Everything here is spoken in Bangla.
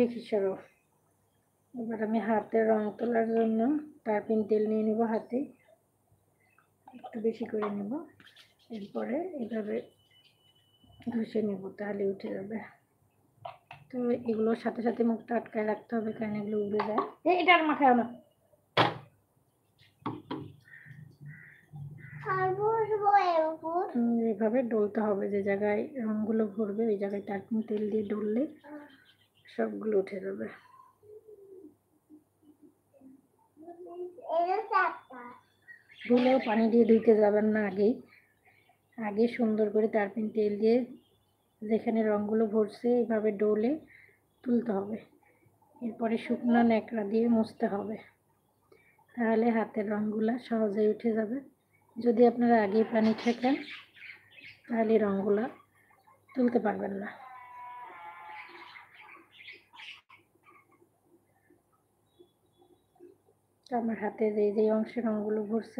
দেখি সরো। এবার আমি হাতে রং তোলার জন্য টার্পিন তেল নিয়ে নেব, হাতে একটু বেশি করে নেব। এরপরে এভাবে ঘষে নেব, তাহলে উঠে যাবে। তো এগুলোর সাথে সাথে মুখটা আটকায় রাখতে হবে, কারণ এগুলো উড়ে যায়। এটা আর মাখায় না। এভাবে ডলতে হবে, যে জায়গায় রঙগুলো ভরবে ওই জায়গায় টার্পিন তেল দিয়ে ডললে সবগুলো উঠে যাবে। ধুলেও পানি দিয়ে ধুইতে যাবেন না, আগে সুন্দর করে টার্পিন তেল দিয়ে যেখানে রঙগুলো ভরছে এইভাবে ডলে তুলতে হবে। এরপরে শুকনো ন্যাকড়া দিয়ে মুছতে হবে, তাহলে হাতের রঙগুলো সহজেই উঠে যাবে। যদি আপনারা আগেই পানি ছেঁকেন তাহলে রঙগুলো তুলতে পারবেন না। আমার হাতে যে অংশে রঙগুলো ভরছে